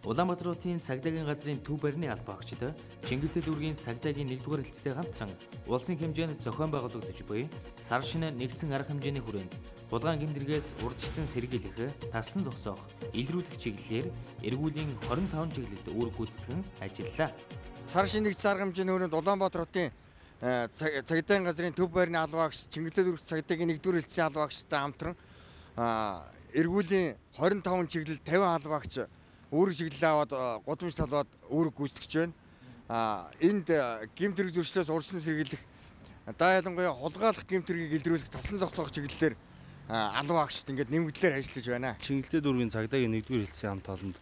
Улаанбаатарын цагдаагийн газрын төв барьны албаагчид Чингэлтэй дүүргийн цагдаагийн 1-р хэлтстэй хамтран улсын хэмжээнд зохион байгуулагдаж буй сар шинэ нэгдсэн арга хэмжээний хүрээнд хулгайн гэмтэргээс урьдчилан сэргийлэх, талсан зогсоох, илрүүлэх чиглэлээр эргүүлийн 25 чиглэлд үүрэг гүйцэтгэн ажиллалаа. Сар шинэ нэгдсэн арга хэмжээний хүрээнд Улаанбаатарын цагдаагийн газрын төв барьны албаагч Чингэлтэй дүүргийн цагдаагийн 1-р хэлтсийн албаагчтай хамтран эргүүлийн 25 чиглэл 50 албаагч үүрэг чиглэл аваад гудамж талбад үүрэг гүйцэтгэж байна. Энд гэмтэрэг зөрчлөөс урьдчилан сэргийлэх, ялангуяа хулгайлах гэмтэргийг илрүүлэх талсан зогсоох чиглэлээр албаагчид ингээд нэмэгдлэр ажиллаж байна. Чингэлтэй дүүргийн цагдаагийн 1-р хэлтсийн хамт олонд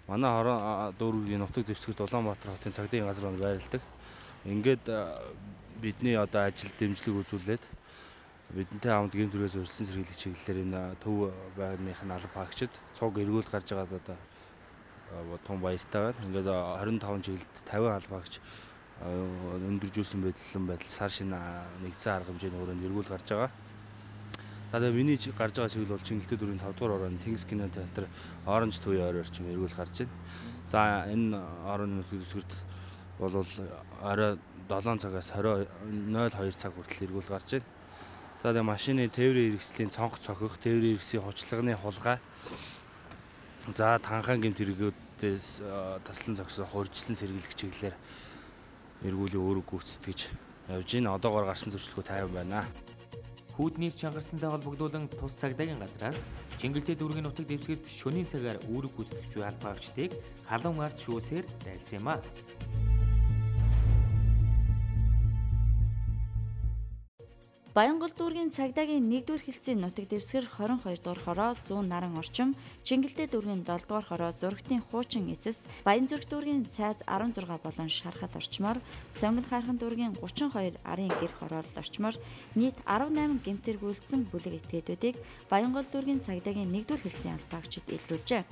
манай хорон дүүргийн нутаг дэвсгэрт Улаанбаатар хотын цагдаагийн газар байрладаг. Ингээд бидний одоо ажил дэмжлэг үзүүлээд бидэнтэй хамт гэмтэргээс урьдчилан сэргийлэх чиглэлээр энэ төв байрных нь албаагчид цуг эргүүл гарч байгаа одоо том баяртай байна. Ингээд 25 чиглэлд 50 албаагч өндөржүүлсэн байдал сар шинэ нэгдсэн арга хэмжээний хүрээнд эргүүл гарч байгаа. Тэгээд миний гарч байгаа чиглэл бол Чингэлтэй дүүргийн 5-р орон Тэнгис кино театр Оранж төвийн ойр орчим эргүүл гарч байна. За энэ орон нутгад бол орой 7 цагаас 02 цаг хүртэл эргүүл гарч байна. За тэгээд машины тээврийн хэрэгслийн цонх цохих, тээврийн хэрэгслийн хуцлагны хулгай, за танхан гэмтэргүүдээс таслан зогсоох, урьдчилан сэргийлэх чиглэлээр эргүүлийн үүрэг гүйцэтгэж явж байна. Одоогоор гарсан зөрчилгөө 50 байна. Хүүднээс чангарсантай холбогдуулан тус цагдаагийн газраас Чингэлтэй дүүргийн нутаг дэвсгэрт шөнийн цагаар үүрэг гүйцэтгэж буй албаагчдыг халуун ард шүүсээр дайлсан юм а. Баянгол дүүргийн цагдаагийн 1-р хэлтсийн нутаг дэвсгэр 22 дугаар хороо 100 наран орчим, Чингэлтэй дүүргийн 7 дугаар хороо зургтын хуучин эцэс, Баянзүрх дүүргийн цайз 16 болон шархад орчмоор, Сонгон хайрхан дүүргийн 32 арын гэр хороор орчмоор нийт 18 гэмтэрг үйлдсэн бүлэг этгээдүүдийг Баянгол дүүргийн цагдаагийн 1-р хэлтсийн албаагчид илрүүлжээ.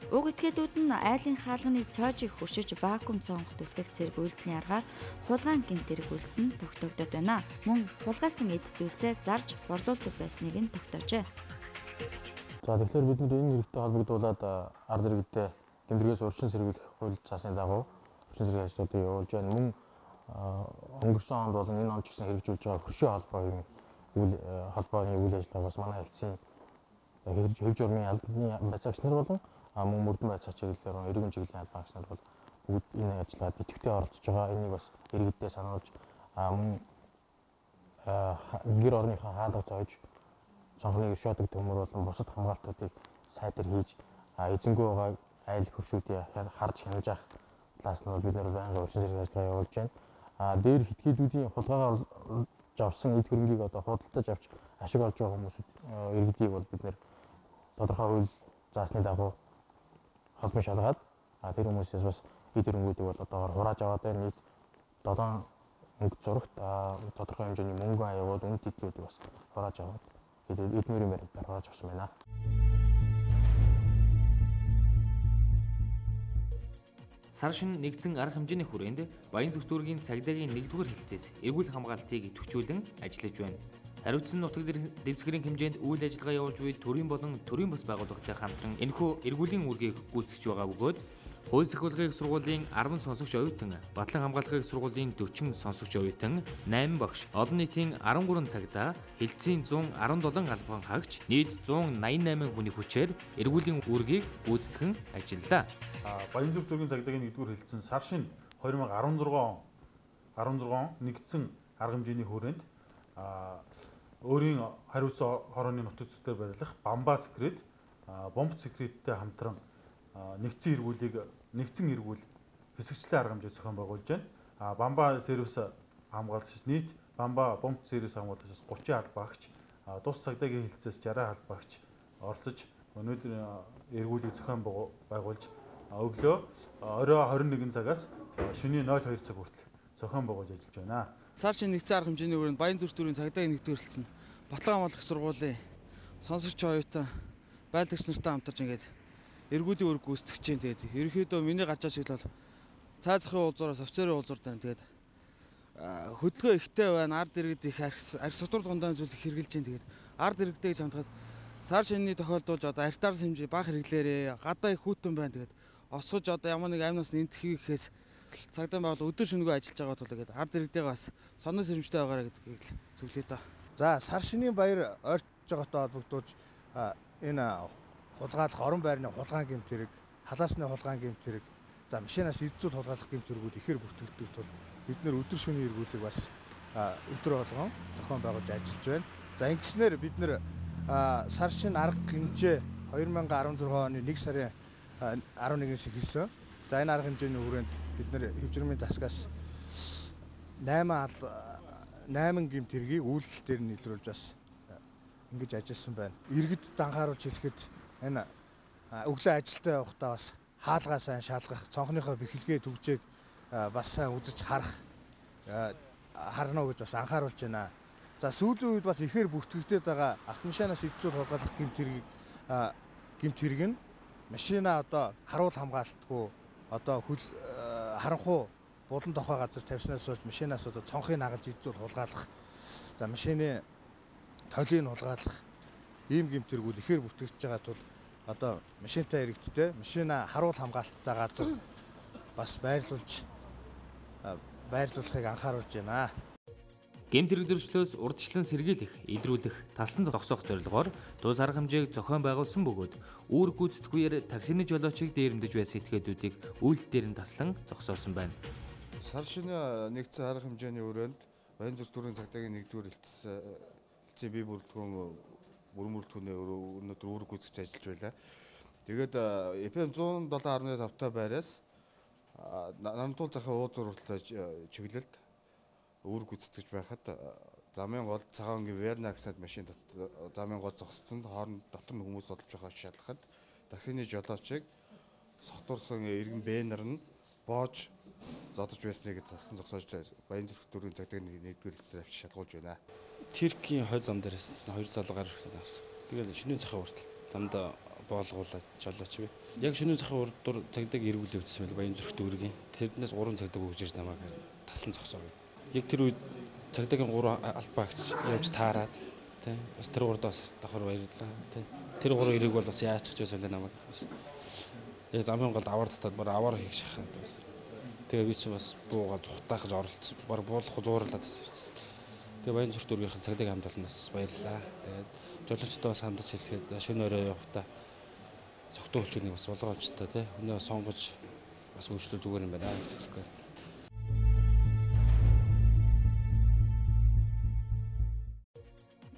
Уг этгээдүүд нь айлын хаалганы цоожийг хөшиж вакуум цонх түлхэх зэрэг үйлдэлийн аргаар хулгайн гэмтэрэг үйлдсэн тогтоогдод байна. Мөн хулгайсан эд зүйлсээ зарж борлуулдаг байсныг нь тогтоожээ. За тэгэхээр бид энэ хэрэгтэй холбогдуулаад ард иргэдээ гэмтэргээс урьдчилан сэргийлэх хууль цаасны дагуу урьдчилан сэргийлэх ажлуудыг явуулж байна. Мөн өнгөрсөн онд болон энэ он ч гэсэн хэрэгжүүлж байгаа хөшөө холбооны үйл ажиллагаа бас манай хэлтсийн хэв журмын албаны байцаагч нар болон мөн мөрдөн байцаач чиглэлээр эргэн чиглэлийн албаагч нар бол бүгд энэ ажиллагаад идэвхтэй оролцож байгаа. Энийг бас иргэддээ сануулж мөн гэр орныхаа хаалга зоож цонхны шодог төмөр болон бусад хамгаалтуудыг сайтар хийж эзэнгүй байгаа айл хөршүүдийг харж хянаж авах талаас нь бид нар байнга урьдчилан сэргийлэх ажиллагаа явуулж байна. Дээр хэтгээдүүдийн хулгайгаар авсан эд хөрөнгийг одоо худалдаж авч ашиг олж байгаа хүмүүсүүд иргэдийг бол бид нар тодорхой хууль заасны дагуу холбон шалгаад тэр хүмүүсээс бас эд хөрөнгүүдийг бол одоогоор хурааж аваад байна. Нийт 7 өнгө зурагт тодорхой хэмжээний мөнгө аяагууд үнэт эдлүүдийг бас хурааж аваад эдмэрийн баримтаар хурааж авсан байна. Сар шинэ нэгдсэн арга хэмжээний хүрээнд Баянзүрх дүүргийн цагдаагийн 1-р хэлтсээс эргүүл хамгаалтыг идэвхжүүлэн ажиллаж байна. Хариуцсан нутаг дэвсгэрийн хэмжээнд үйл ажиллагаа явуулж буй төрийн болон төрийн бас байгууллагатай хамтран энэхүү эргүүлийн үүргийг гүйцэтгэж байгаа бөгөөд хууль сахиулгын их сургуулийн 10 сонсогч оюутан, Батлан хамгаалахын их сургуулийн 40 сонсогч оюутан, 8 багш, олон нийтийн 13 цагдаа, хэлтсийн 117 албан хаагч, нийт 188 хүний хүчээр эргүүлийн үүргийг гүйцэтгэн ажиллалаа. Баянзүрх дүүргийн цагдаагийн 1-р хэлтсэн сар шинэ 2016 он нэгдсэн арга хэмжээний хүрээнд өөрийн хариуцсан хорооны нутаг дэвсгэр барилах Бамбаа секрет, Бомб секреттэй хамтран нэгдсэн эргүүл хэсэгчлэн арга хэмжээ зохион байгуулж байна. Бамбаа сервис хамгаалагч нийт Бамбаа бомб сервис хамгаалагчаас 30 албаагч, тус цагдаагийн хэлтсээс 60 албаагч оролцож өнөөдөр эргүүлийг зохион байгуулж өглөө орой 21 цагаас шөнийн 02 цаг хүртэл зохион байгуулж ажиллаж байна. Сар шинэ нэгдсэн арга хэмжээний хүрээнд Баянзүрх дүүргийн цагдаагийн 1-р хэлтсэн Батлан хамгаалах сургуулийн сонсогч оюутан байлагч нартай хамтарч ингээд эргүүдийн үүрэг гүйцэтгэж чинь тэгээд ерөнхийдөө миний гарч байгаа чиглэл бол цай захын уулзуураас офицерын уулзуур тань тэгээд хөдөлгөөн ихтэй байна, ард иргэд их арх сутур дундаа зүйл их хэрэгжилж чинь тэгээд ард иргэдээ гэж хандгаад сар шинэний тохиолдуулж одоо архитаар хэмжээ бага хэрэглээрээ гадаа их хүүтэн байна тэгээд осгож одоо ямар нэг амнаас нэмэх гэхээс цагдаа байгууллага өдөр шөнөгүй ажиллаж байгаа тул гэдэг ард иргэдээ бас сонор сэрэмжтэй байгаараа гэдгийг л зөвлөе даа. За сар шинийн баяр ойртож байгаатай холбогдуулж энэ хулгайлах орон байрны хулгаан гэмт хэрэг, халаасны хулгаан гэмт хэрэг, за машинаас эззүүд хулгайлах гэмт хэрэгүүд ихээр бүртгэгддэг тул бид нэр өдөр шөнийн эргүүлэг бас өдөр болгон зохион байгуулж ажиллаж байна. За ингэснээр бид нэр сар шин арга хэмжээ 2016 оны 1 сарын 11-ээс эхэлсэн. За энэ арга хэмжээний хүрээнд бид нэр хэвжирмийн засгаас 8 гэмт хэргийг үйлдэл дээр нь илрүүлж бас ингэж ажилласан байна. Иргэдэд анхааруулж хэлэхэд энэ өглөө ажилдаа явахдаа бас хаалгаа сайн шалгах, цонхныхоо бэхэлгээ төгжээг бас сайн үзэж харна уу гэж бас анхааруулж байна. За сүүлийн үед бас ихээр бүртгэгдээд байгаа автомашинаас эззүүд хулгайлах гэмт хэрэг нь машина одоо харуул хамгаалтгүй одоо харанхуу булан тохой газар тавьснаас болж машинаас одоо цонхыг хагалж эззүүд хулгайлах, за машины толийг хулгайлах ийм гэмт хэрэгүүд ихээр бүртгэж байгаа тул одоо машинтай иргэдтэй машина харуул хамгаалттай газар бас байрлуулахыг анхааруулж байна. Гэмт хэрэг зөрчлөөс урдчлан сэргийлэх, илрүүлэх, талсан зогсоох зорилгоор тус арга хэмжээг зохион байгуулсан бөгөөд үүрэг гүйцэтгүүгээр таксины жолоочийг дээрэмдэж байсан этгээдүүдийг үйлдэл дээр нь таслан зогсоосон байна. Сар шинийн нэгдсэн арга хэмжээний өрөөнд Баянзүрх төрийн цагдаагийн 1-р хэлтсийн бие бүрэлдэхүүнээ өнөөдөр үүрэг гүйцэтгэж ажиллаж байлаа. Тэгээд FM 107.5 байраас Нарантуул захын ууз уртлаа чиглэлд үүрэг гүйцэтгэж байхад замын гол цагаангийн Верна гэсэн машин замын гол зогсцсон хооронд дотор нь хүмүүс одолж байгаа шалгахад таксины жолоочийг сохтурсан иргэн бэнер нь боож зодож байсныг тасан зогсоож Баянзүрх төрийн цагдаагийн 1-р хэлтсээр авчиж шалгуулж байна. Циркийн хой зам дээрээс 2 залуу гарах хэрэгтэй авсан. Тэгээд шөнийн захын хүртэл замд боолгуулаад жолооч бай. Яг шөнийн захын урд цагдаагийн эргүүлээ өвдсөн байл Баянзүрх төрийн. Тэрнээс 3 цагдаа өгж ирж намайг таслан зогсоо. Яг тэр үед цагдаагийн 3 албаагч явж таарад тий бас тэр урдаас давхар баярлаа тий тэр 3 эрэг бол бас яач ч байсан намайг бас яг замын голд аваар татаад бүр аваар хийх шахаад бас тэгээ би чи бас бууга зүхтаах гэж оролцсон баг буулах зуурлаад байсан. Тэгээ Баянзүрх төргийн цагдаагийн хамт олноос баярлаа. Тэгээд жолоочтой бас хандаж хэлэхэд шөнө өрөө явахдаа согтуу хөлчөөнийг бас болгоомжтой тий өнөө сонгож бас үйлчлэл зүгээр юм байна гэж хэлэхгүй.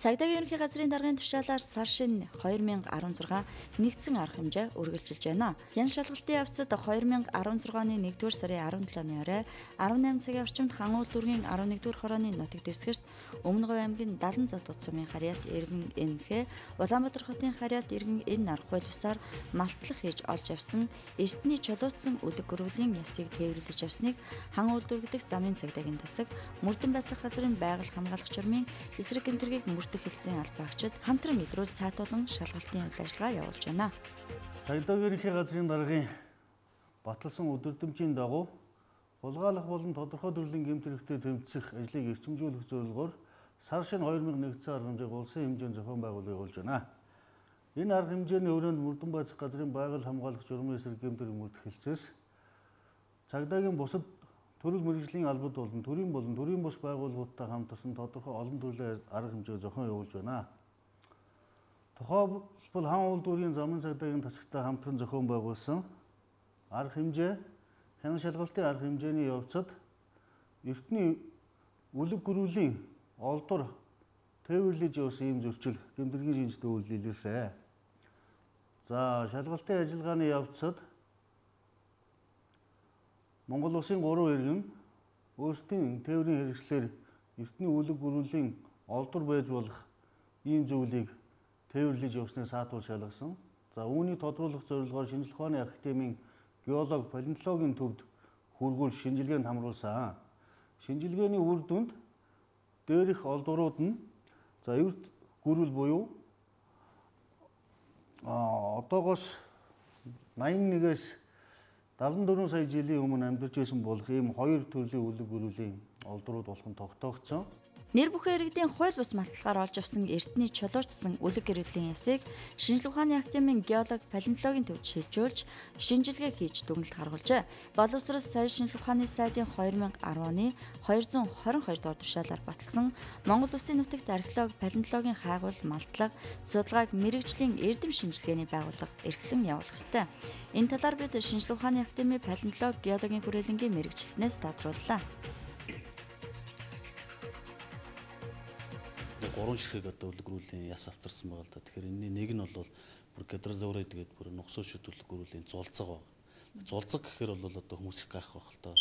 Цагдаагийн ерөнхий газрын даргын тушаалаар сар шин 2016 нэгдсэн арга хэмжээ үргэлжилж байна. Энэ шалгалтын явцад 2016 оны 1-р сарын 17-ны орой 18 цагийн орчимд Хангуул дүүргийн 11-р хорооны нутаг дэвсгэрт Өмнө Говь аймгийн Далан задгад сумын харьяат иргэн НХ, Улаанбаатар хотын харьяат иргэн Н нарх хуулбасаар малтлах хийж олж авсан эртний чулуутсан үлэг гөрвлийн ясыг тээвэрлэж авсныг Хангуул дүүргэх замын цагдаагийн тасаг Мөрдөн байцаах газрын байгаль хамгаалагч журмын эсрэг гэмтэргийг хэлтсийн албаагчид хамтран илрүүл сайтуулан шалгалтын үйл ажиллагаа явуулж байна. Цагдаагийн ерөнхий газрын даргын баталсан өдөрдөмжийн дагуу хулгайлах болон тодорхой төрлийн гэмт хэрэгтэд тэмцэх ажлыг эрчимжүүлэх зорилгоор сар шин 2001 арга хэмжээг улсын хэмжээнд зохион байгуулалт явуулж байна. Энэ арга хэмжээний өрөөнд Мөрдөн байцаах газрын байгаль хамгаалагч журмын эсрэг гэмт хэрэг мөрдөх хэлцээс цагдаагийн бусад төрөл мэргэжлийн албад болон төрийн бус байгууллагуудтай хамтарсан тодорхой олон төрлийн арга хэмжээ зохион явуулж байна. Тухайлбал Хангуул дүүргийн замын цагдаагийн тасагтай хамтран зохион байгуулсан арга хэмжээ хянан шалгалтын арга хэмжээний явцад эртний үлэг гөрвлийн олдор тээвэрлэж явсан ийм зөрчил гэмтэргийн шинжтэй үйлдэл илэрсэн. За шалгалтын ажиллагааны явцад Монгол улсын 3 иргэн өөрсдийн тээврийн хэрэгслээр эртний үлэг гөрвлийн олдор байж болох ийм зүйлийг тээвэрлэж явсныг саатуул шалгасан. За үүнийг тодруулах зорилгоор Шинжлэх ухааны академийн геолог, палеонтологийн төвд хүргүүл шинжилгээнд хамруулсан. Шинжилгээний үр дүнд дээрх олдурууд нь за эрт гөрвөл буюу одоогоос 81-ээс 74 сая жилийн өмнө амьдарч байсан болох ийм 2 төрлийн үлэг гөрвлийн олдрууд болох нь тогтоогдсон. Нэр бүхэн иргэдийн хууль бус малталгаар олж авсан эртний чулуучсан үлэг гэрүүлийн ясыг Шинжлэх ухааны академийн геолог, палеонтологийн төвд шилжүүлж шинжилгээ хийж дүгнэлт гаргуулжээ. Боловсрол соёл шинжлэх ухааны сайдын 2010 оны 222 дугаар тушаалаар баталсан Монгол Улсын нутагт археологи, палеонтологийн хайгуул, малтлага, судалгааг мэрэгжлийн эрдэм шинжилгээний байгууллага эрхлэн явуулах ёстой. Энэ талаар бид Шинжлэх ухааны академи палеонтологи, геологийн хүрээлэнгийн мэрэгчлэнээс тодрууллаа. Гурван ширхэг одоо үлгэрүүлийн яс авчирсан байгаа л да. Тэгэхээр энэний нэг нь бол бүр гидразаврэ тэгээд бүр нухсуу шүт үлгэрүүлийн зулцаг баг. Зулцаг гэхээр бол одоо хүмүүс их гайх байх л та.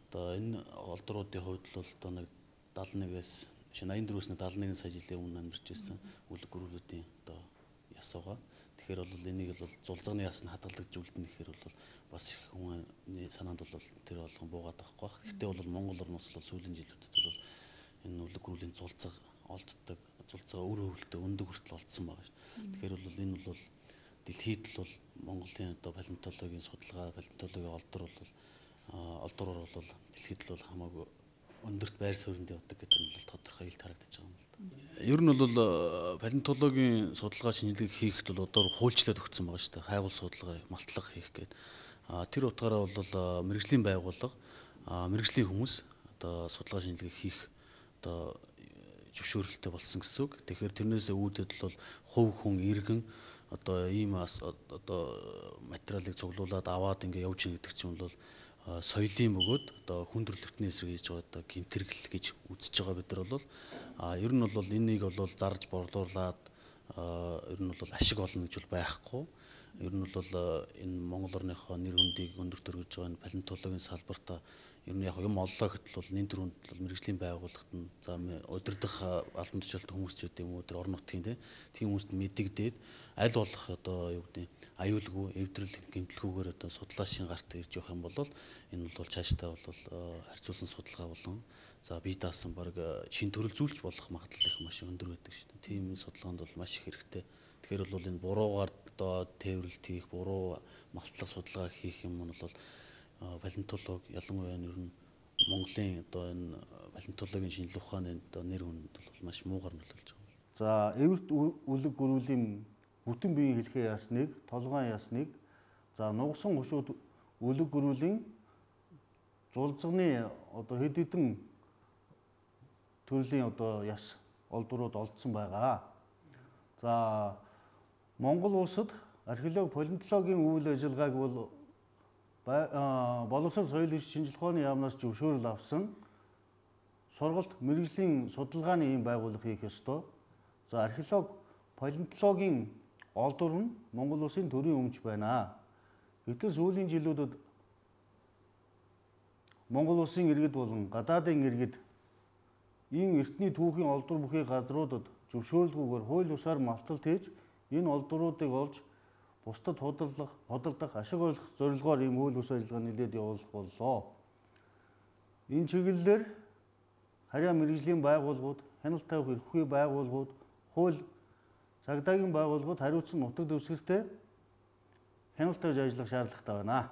Одоо энэ олдруудын хувьд л одоо нэг 71-ээс 84-өөс 71 сая жилийн өмнө амьдарч ирсэн үлгэрүүлүүдийн одоо яс байгаа. Тэгэхээр бол энийг бол зулцагны яс нь хадгалагдж үлдэнэ гэхээр бол бас их хүний санаанд бол тэр болгон буугаад байхгүй баг. Гэхдээ бол Монгол орноос бол сүүлийн жилүүдэд бол энэ үлгэрүүлийн зулцаг олддог, зулцаа өөр хөвөлтэй өндөг хүртэл олдсон байгаа шүү. Тэгэхээр бол энэ бол дэлхийд л бол Монголын одоо палеонтологийн судалгаа, палеонтологийн олдвор бол дэлхийд л бол хамаагүй өндөрт байр суурьнд явдаг гэдэг нь бол тодорхой илт харагдаж байгаа юм л да. Ер нь бол палеонтологийн судалгаа шинжилгээг хийхэд бол одоо хуульчтай төгссөн байгаа шүү дээ. Хайгуул судалгаа, малтлага хийх гэдэг. Тэр утгаараа бол мэрэгжлийн байгууллага, мэрэгжлийн хүмүүс одоо судалгаа шинжилгээг хийх одоо зөвшөөрөлтэй болсон гэсэн үг. Тэгэхээр тэрнээс үүдээд бол хувь хүн иргэн одоо ийм одоо материалыг цуглуулад аваад ингээ явж ийн гэдэг чинь бол соёлын бөгөөд одоо хүн төрөлхтний эсрэг хийж байгаа одоо гэмтэргэл гэж үзэж байгаа бид нар бол ер нь бол энийг бол зарж борлуулад ер нь бол ашиг олно гэж бол байхгүй. Ер нь бол энэ Монгол орныхоо нэр хүндийг өндөр төргөж байгаа энэ палеонтологийн салбартаа ер нь яг юм оллоо гэтэл бол энэ дөрөнд бол мэрэгжлийн байгууллагт нь за удирдах албан тушаалтай хүмүүс ч гэдэг юм уу тэр орон нутгийн тийм хүмүүст мэдэгдээд аль болох одоо юу гэдэг аюулгүй эвдрэл гэмтэлгүйгээр одоо судлаачийн гарт ирж явах юм бол энэ бол цаашдаа бол харьцуулсан судалгаа болон за бие даасан баг шин төрөлзүүлж болох магадлал их маш өндөр байдаг шүү дээ. Тийм судалгаанд бол маш их хэрэгтэй. Тэгэхээр бол энэ буруугаар одоо тээвэрлэлт хийх, буруу малтлах судалгаа хийх юм нь бол палеонтологи ялангуяа ер нь Монголын одоо энэ палеонтологийн шинжилгээ ухааны одоо нэр хүнд бол маш муугар нөлөөлж байгаа. За эвэрт үлэг гөрүүлийн бүтэн биеийн хэлхээ ясныг, толгойн ясныг, за нугсан хушууд үлэг гөрүүлийн зулцганы одоо хэд хэдэн төрлийн одоо яс олдврууд олдсон байгаа. За Монгол улсад археологи, палеонтологийн үйл ажиллагааг бол боловсрол соёлын шинжилгээ ухааны яамнаас зөвшөөрөл авсан сургалт мэрэгжлийн судалгааны ийм байгууллага хийх ёстой. За археологи, палеонтологийн олдвор нь Монгол улсын төрийн өмч байна. Гэтэл сүүлийн жилүүдэд Монгол улсын иргэд болон гадаадын иргэд ийм эртний түүхийн олдвор бүхий газруудад зөвшөөрлгүйгээр хууль бусаар малталт хийж энэ олдвруудыг олж бусдад хөдөлгөх, ашиг олох зорилгоор ийм хууль бус ажиллагаа нэлээд явуулах боллоо. Энэ чиглэлээр харьяа мэрэгжлийн байгууллагууд, хяналт тавих эрхүй байгууллагууд, хууль цагдаагийн байгууллагууд хариуцсан нутаг дэвсгэртэй хяналт тавьж ажиллах шаардлагатай байна.